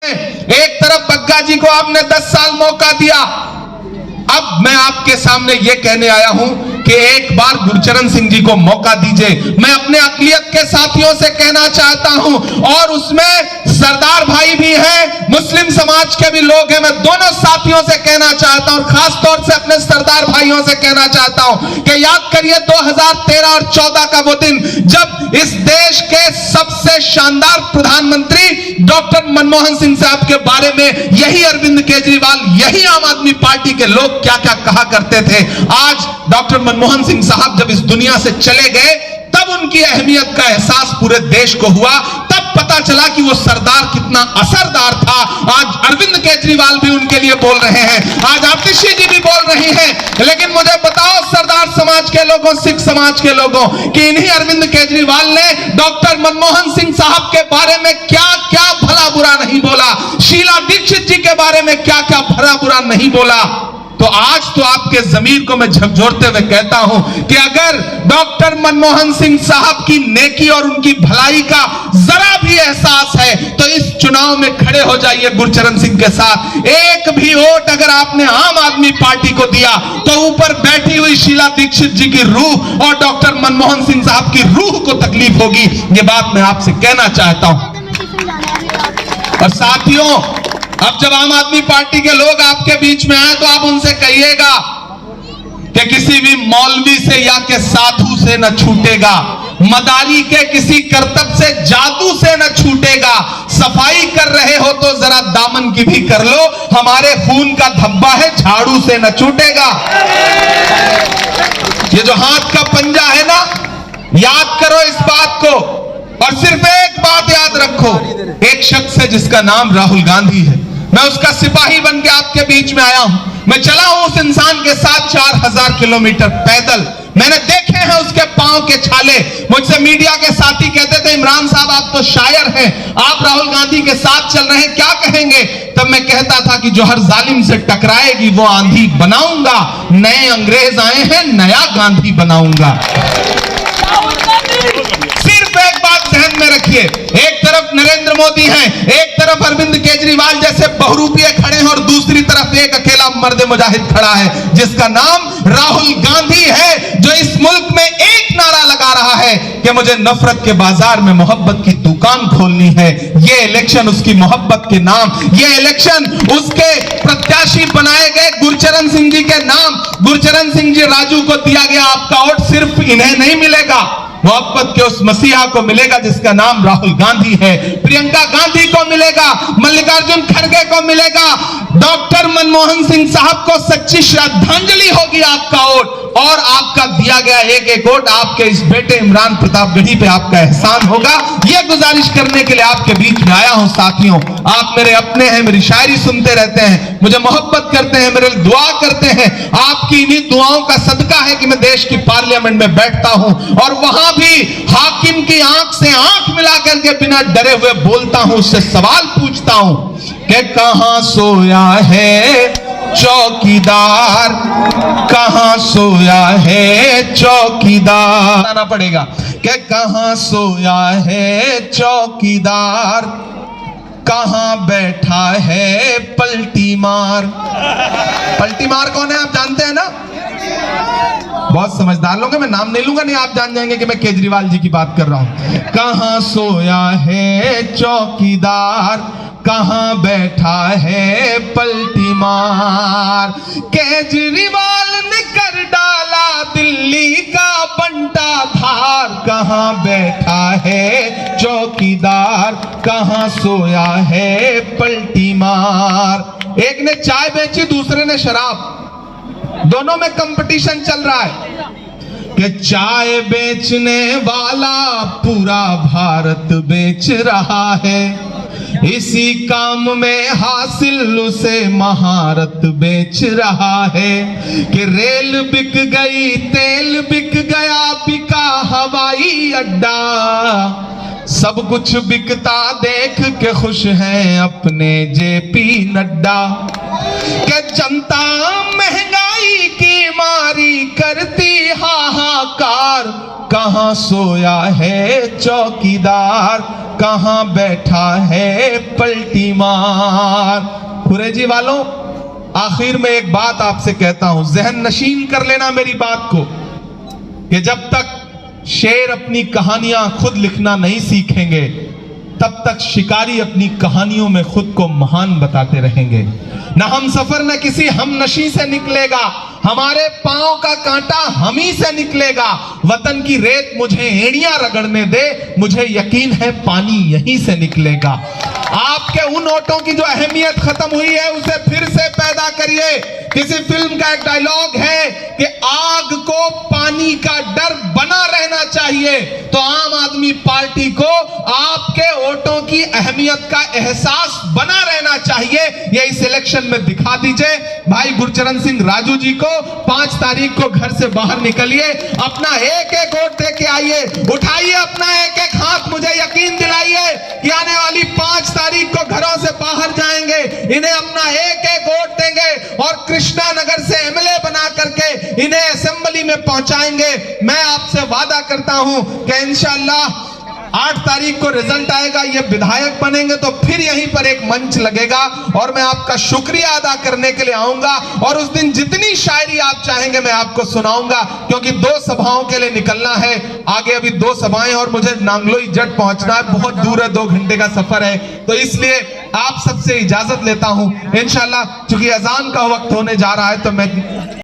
एक तरफ बग्गा जी को आपने 10 साल मौका दिया, अब मैं आपके सामने यह कहने आया हूं कि एक बार गुरचरण सिंह जी को मौका दीजिए। मैं अपने अक़लियत के साथियों से कहना चाहता हूं, और उसमें सरदार भाई भी हैं, मुस्लिम समाज के भी लोग हैं। मैं दोनों साथियों से कहना चाहता हूं, खास तौर से अपने सरदार भाइयों से कहना चाहता हूं कि याद करिए 2013 और 14 का वो दिन जब इस देश के सबसे शानदार प्रधानमंत्री डॉक्टर मनमोहन सिंह साहब के बारे में यही अरविंद केजरीवाल, यही आम आदमी पार्टी के लोग क्या क्या कहा करते थे। आज डॉक्टर मनमोहन सिंह साहब जब इस दुनिया से चले गए, तब उनकी अहमियत का एहसास पूरे देश को हुआ, तब पता चला कि वो सरदार कितना असरदार था। आज अरविंद केजरीवाल भी उनके लिए बोल रहे हैं, आज आतिशी जी भी बोल रही हैं। लेकिन मुझे बताओ सरदार समाज के लोगों, सिख समाज के लोगों, कि इन्हीं अरविंद केजरीवाल ने डॉक्टर मनमोहन सिंह साहब के बारे में क्या क्या भला बुरा नहीं बोला, शीला दीक्षित जी के बारे में क्या क्या भला बुरा नहीं बोला। तो आज तो आपके जमीर को मैं झकझोरते हुए कहता हूं कि अगर डॉक्टर मनमोहन सिंह साहब की नेकी और उनकी भलाई का जरा भी एहसास है तो इस चुनाव में खड़े हो जाइए गुरचरण सिंह के साथ। एक भी वोट अगर आपने आम आदमी पार्टी को दिया तो ऊपर बैठी हुई शीला दीक्षित जी की रूह और डॉक्टर मनमोहन सिंह साहब की रूह को तकलीफ होगी। ये बात मैं आपसे कहना चाहता हूं। और साथियों, अब जब आम आदमी पार्टी के लोग आपके बीच में आए तो आप उनसे कहिएगा कि किसी भी मौलवी से या के साधु से न छूटेगा, मदारी के किसी करतब से, जादू से न छूटेगा। सफाई कर रहे हो तो जरा दामन की भी कर लो, हमारे खून का धब्बा है, झाड़ू से न छूटेगा। ये जो हाथ का पंजा है ना, याद करो इस बात को, और सिर्फ एक बात याद रखो, एक शख्स है जिसका नाम राहुल गांधी है। मैं उसका सिपाही बन के आपके बीच में आया हूं। मैं चला हूं उस इंसान के साथ 4000 किलोमीटर पैदल। मैंने देखे हैं उसके पांव के छाले। मुझसे मीडिया के साथी कहते थे, इमरान साहब आप तो शायर हैं, आप राहुल गांधी के साथ चल रहे हैं, क्या कहेंगे? तब मैं कहता था कि जो हर जालिम से टकराएगी वो आंधी बनाऊंगा, नए अंग्रेज आए हैं, नया गांधी बनाऊंगा। सिर्फ एक बात ध्यान में रखिए, एक तरफ नरेंद्र मोदी हैं, एक तरफ अरविंद केजरीवाल जैसे बहुरूपिये खड़े हैं, और दूसरी तरफ एक अकेला मर्द मुजाहिद खड़ा है जिसका नाम राहुल गांधी है, जो इस मुल्क में एक नारा लगा रहा है कि मुझे नफरत के बाजार में मोहब्बत की दुकान खोलनी है। ये इलेक्शन उसकी मोहब्बत के नाम, ये इलेक्शन उसके प्रत्याशी बनाए गए गुरचरण सिंह जी के नाम। गुरचरण सिंह जी राजू को दिया गया आपका वोट सिर्फ इन्हें नहीं मिलेगा, मोहब्बत के उस मसीहा को मिलेगा जिसका नाम राहुल गांधी है, प्रियंका गांधी को मिलेगा, मल्लिकार्जुन खड़गे को मिलेगा, डॉक्टर मनमोहन सिंह साहब को सच्ची श्रद्धांजलि होगी आपका वोट, और आपका दिया गया एक एक वोट आपके इस बेटे इमरान प्रतापगढ़ी पे आपका एहसान होगा। यह गुजारिश करने के लिए आपके बीच में आया हूं। साथियों, आप मेरे अपने हैं, मेरी शायरी सुनते रहते हैं, मुझे मोहब्बत करते हैं, मेरे लिए दुआ करते हैं। आपकी इन्हीं दुआओं का सदका है कि मैं देश की पार्लियामेंट में बैठता हूं और वहां भी हाकिम की आंख से आंख मिला करके बिना डरे हुए बोलता हूं, उससे सवाल पूछता हूं कि कहां सोया है चौकीदार, कहां सोया है चौकीदार। आना पड़ेगा कि कहां सोया है चौकीदार, कहां बैठा है पलटी मार। पलटी मार कौन है आप जानते हैं ना? बहुत समझदार लोग हैं, मैं नाम नहीं लूंगा, नहीं आप जान जाएंगे कि मैं केजरीवाल जी की बात कर रहा हूं। कहां सोया है चौकीदार, कहां बैठा है पलटी मार। केजरीवाल ने कर डाला दिल्ली का बंटा धार, कहां बैठा है चौकीदार, कहां सोया है पलटी मार। एक ने चाय बेची, दूसरे ने शराब, दोनों में कंपटीशन चल रहा है कि चाय बेचने वाला पूरा भारत बेच रहा है, इसी काम में हासिल उसे महारत बेच रहा है। कि रेल बिक गई, तेल बिक गया, बिका हवाई अड्डा, सब कुछ बिकता देख के खुश हैं अपने जेपी नड्डा। कि जनता महंगाई की मारी करती हाहाकार, कहां सोया है चौकीदार, कहां बैठा है पलटी मार। कुरैजी वालों, आखिर में एक बात आपसे कहता हूं, जहन नशीन कर लेना मेरी बात को, कि जब तक शेर अपनी कहानियां खुद लिखना नहीं सीखेंगे तब तक शिकारी अपनी कहानियों में खुद को महान बताते रहेंगे। न हम सफर न किसी हम नशी से निकलेगा, हमारे पांव का कांटा हम ही से निकलेगा। वतन की रेत मुझे एड़ियां रगड़ने दे, मुझे यकीन है पानी यहीं से निकलेगा। आपके उन ओटों की जो अहमियत खत्म हुई है उसे फिर से पैदा करिए। किसी फिल्म का एक डायलॉग है कि आग को पानी का डर बना रहना चाहिए, तो आम आदमी पार्टी को आपके वोटों की अहमियत का एहसास बना रहना चाहिए। ये इस इलेक्शन में दिखा दीजिए। भाई गुरचरण सिंह राजू जी को 5 तारीख को घर से बाहर निकलिए, अपना एक एक वोट दे के आइए, उठाइए अपना एक एक हाथ। मुझे यकीन दिलाइए कि आने वाली 5 तारीख को घरों से बाहर जाएंगे, इन्हें अपना एक एक वोट देंगे और कृष्णा नगर से एमएलए बना करके इन्हें असेंबली में पहुंचाएंगे। मैं आपसे वादा करता हूं कि इंशाअल्लाह 8 तारीख को रिजल्ट आएगा, ये विधायक बनेंगे तो फिर यहीं पर एक मंच लगेगा और मैं आपका शुक्रिया अदा करने के लिए आऊंगा और उस दिन जितनी शायरी आप चाहेंगे मैं आपको सुनाऊंगा, क्योंकि 2 सभाओं के लिए निकलना है। आगे अभी 2 सभाएं और मुझे नांगलोई जट पहुंचना है, बहुत दूर है, 2 घंटे का सफर है। तो इसलिए आप सबसे इजाजत लेता हूं। इंशाल्लाह चूंकि अजान का वक्त होने जा रहा है तो मैं